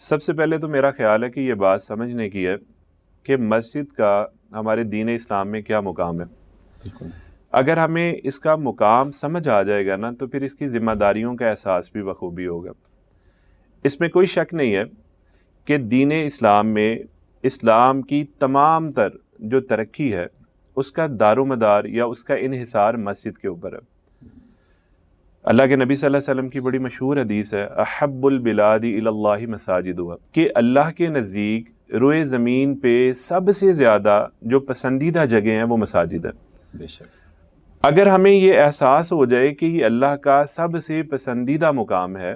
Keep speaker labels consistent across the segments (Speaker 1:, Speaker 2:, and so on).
Speaker 1: سب سے پہلے تو میرا خیال ہے کہ یہ بات سمجھنے کی ہے کہ مسجد کا ہمارے دین اسلام میں کیا مقام ہے۔
Speaker 2: بالکل۔
Speaker 1: اگر ہمیں اس کا مقام سمجھ آ جائے گا نا تو پھر اس کی ذمہ داریوں کا احساس بھی بخوبی ہوگا۔ اس میں کوئی شک نہیں ہے کہ دین اسلام میں اسلام کی تمام تر جو ترقی ہے اس کا دار و مدار یا اس کا انحصار مسجد کے اوپر ہے۔ اللہ کے نبی صلی اللہ علیہ وسلم کی بڑی مشہور حدیث ہے، احب البلاد الی اللہ مساجدها، کہ اللہ کے نزدیک روئے زمین پہ سب سے زیادہ جو پسندیدہ جگہ ہیں وہ مساجد ہیں۔
Speaker 2: بے شک۔
Speaker 1: اگر ہمیں یہ احساس ہو جائے کہ یہ اللہ کا سب سے پسندیدہ مقام ہے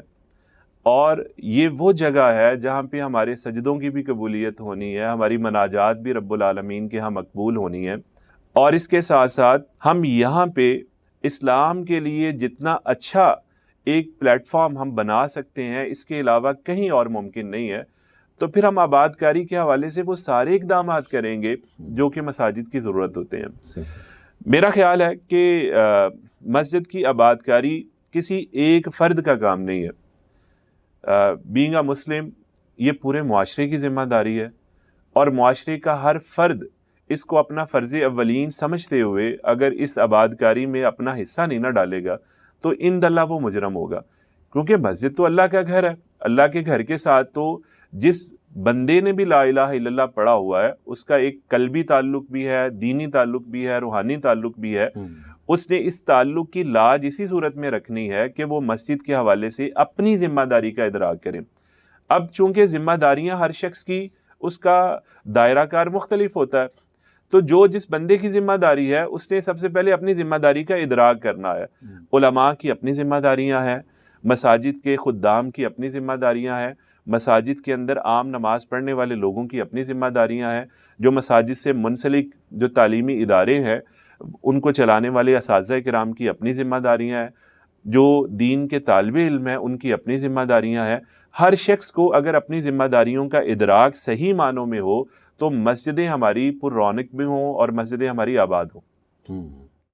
Speaker 1: اور یہ وہ جگہ ہے جہاں پہ ہمارے سجدوں کی بھی قبولیت ہونی ہے، ہماری مناجات بھی رب العالمین کے ہاں مقبول ہونی ہے، اور اس کے ساتھ ساتھ ہم یہاں پہ اسلام کے لیے جتنا اچھا ایک پلیٹ فارم ہم بنا سکتے ہیں اس کے علاوہ کہیں اور ممکن نہیں ہے، تو پھر ہم آباد کاری کے حوالے سے وہ سارے اقدامات کریں گے جو کہ مساجد کی ضرورت ہوتے ہیں۔ میرا خیال ہے کہ مسجد کی آباد کاری کسی ایک فرد کا کام نہیں ہے، بینگ اے مسلم یہ پورے معاشرے کی ذمہ داری ہے، اور معاشرے کا ہر فرد اس کو اپنا فرض اولین سمجھتے ہوئے اگر اس آباد کاری میں اپنا حصہ نہیں نہ ڈالے گا تو اند اللہ وہ مجرم ہوگا، کیونکہ مسجد تو اللہ کا گھر ہے۔ اللہ کے گھر کے ساتھ تو جس بندے نے بھی لا الہ الا اللہ پڑھا ہوا ہے اس کا ایک قلبی تعلق بھی ہے، دینی تعلق بھی ہے، روحانی تعلق بھی ہے۔ اس نے اس تعلق کی لاج اسی صورت میں رکھنی ہے کہ وہ مسجد کے حوالے سے اپنی ذمہ داری کا ادراک کریں۔ اب چونکہ ذمہ داریاں ہر شخص کی اس کا دائرہ کار مختلف ہوتا ہے، تو جو جس بندے کی ذمہ داری ہے اس نے سب سے پہلے اپنی ذمہ داری کا ادراک کرنا ہے۔ علماء کی اپنی ذمہ داریاں ہیں، مساجد کے خدام کی اپنی ذمہ داریاں ہیں، مساجد کے اندر عام نماز پڑھنے والے لوگوں کی اپنی ذمہ داریاں ہیں، جو مساجد سے منسلک جو تعلیمی ادارے ہیں ان کو چلانے والے اساتذہ کرام کی اپنی ذمہ داریاں ہیں، جو دین کے طالب علم ہیں ان کی اپنی ذمہ داریاں ہیں۔ ہر شخص کو اگر اپنی ذمہ داریوں کا ادراک صحیح معنوں میں ہو تو مسجدیں ہماری پر رونق بھی ہوں اور مسجدیں ہماری آباد ہوں۔